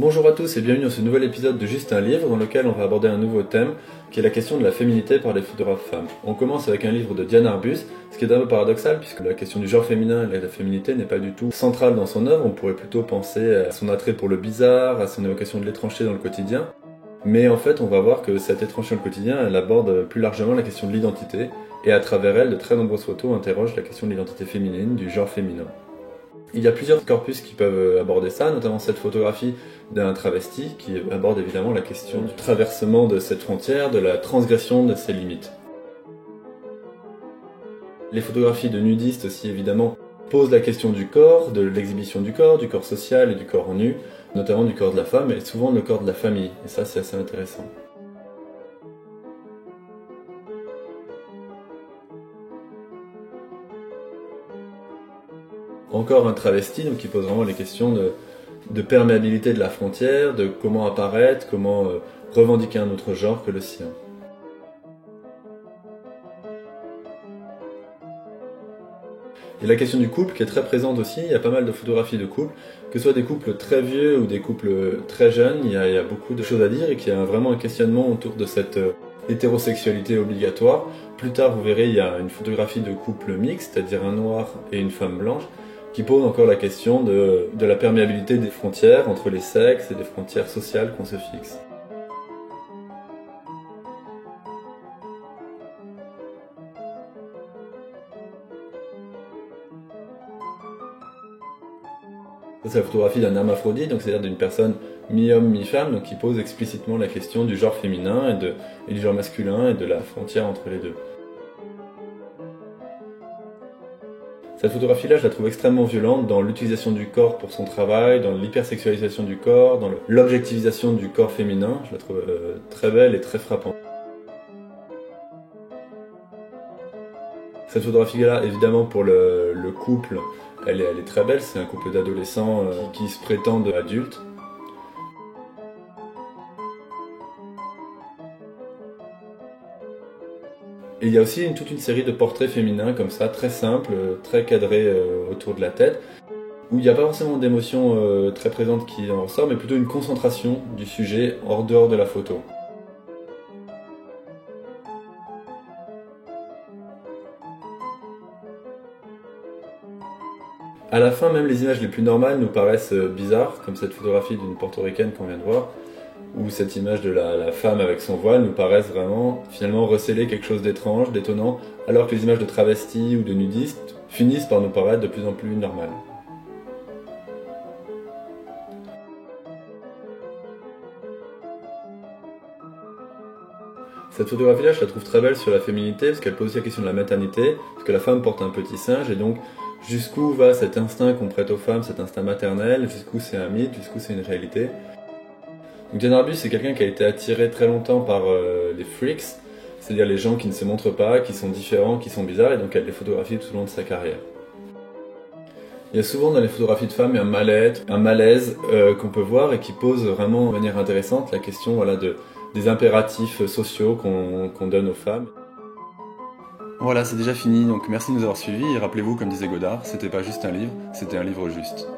Bonjour à tous et bienvenue dans ce nouvel épisode de Juste un livre dans lequel on va aborder un nouveau thème qui est la question de la féminité par les photographes femmes. On commence avec un livre de Diane Arbus, ce qui est un peu paradoxal puisque la question du genre féminin et de la féminité n'est pas du tout centrale dans son œuvre. On pourrait plutôt penser à son attrait pour le bizarre, à son évocation de l'étrangeté dans le quotidien. Mais en fait, on va voir que cette étrangeté dans le quotidien, elle aborde plus largement la question de l'identité et à travers elle, de très nombreuses photos interrogent la question de l'identité féminine, du genre féminin. Il y a plusieurs corpus qui peuvent aborder ça, notamment cette photographie d'un travesti qui aborde évidemment la question du traversement de cette frontière, de la transgression de ses limites. Les photographies de nudistes aussi évidemment posent la question du corps, de l'exhibition du corps social et du corps nu, notamment du corps de la femme et souvent le corps de la famille, et ça c'est assez intéressant. Encore un travesti donc, qui pose vraiment les questions de perméabilité de la frontière, de comment apparaître, comment revendiquer un autre genre que le sien. Et la question du couple qui est très présente aussi, il y a pas mal de photographies de couples, que ce soit des couples très vieux ou des couples très jeunes, il y a beaucoup de choses à dire et qu'il y a vraiment un questionnement autour de cette hétérosexualité obligatoire. Plus tard, vous verrez, il y a une photographie de couple mixte, c'est-à-dire un noir et une femme blanche, qui pose encore la question de la perméabilité des frontières entre les sexes et des frontières sociales qu'on se fixe. C'est la photographie d'un hermaphrodite, donc c'est-à-dire d'une personne mi-homme, mi-femme, donc qui pose explicitement la question du genre féminin et du genre masculin et de la frontière entre les deux. Cette photographie-là, je la trouve extrêmement violente dans l'utilisation du corps pour son travail, dans l'hypersexualisation du corps, dans l'objectivisation du corps féminin. Je la trouve très belle et très frappante. Cette photographie-là, évidemment, pour le couple, elle est très belle. C'est un couple d'adolescents qui se prétendent adultes. Et il y a aussi toute une série de portraits féminins comme ça, très simples, très cadrés autour de la tête, où il n'y a pas forcément d'émotion très présente qui en ressort, mais plutôt une concentration du sujet hors dehors de la photo. À la fin, même les images les plus normales nous paraissent bizarres, comme cette photographie d'une portoricaine qu'on vient de voir, où cette image de la femme avec son voile nous paraissent vraiment, finalement, recéler quelque chose d'étrange, d'étonnant, alors que les images de travestis ou de nudistes finissent par nous paraître de plus en plus normales. Cette photographie-là, je la trouve très belle sur la féminité, parce qu'elle pose aussi la question de la maternité, parce que la femme porte un petit singe, et donc jusqu'où va cet instinct qu'on prête aux femmes, cet instinct maternel, jusqu'où c'est un mythe, jusqu'où c'est une réalité. Donc Diane Arbus, c'est quelqu'un qui a été attiré très longtemps par les freaks, c'est-à-dire les gens qui ne se montrent pas, qui sont différents, qui sont bizarres, et donc elle les photographie tout au long de sa carrière. Il y a souvent dans les photographies de femmes un malaise qu'on peut voir et qui pose vraiment de manière intéressante la question voilà, des impératifs sociaux qu'on donne aux femmes. Voilà, c'est déjà fini, donc merci de nous avoir suivis, et rappelez-vous, comme disait Godard, c'était pas juste un livre, c'était un livre juste.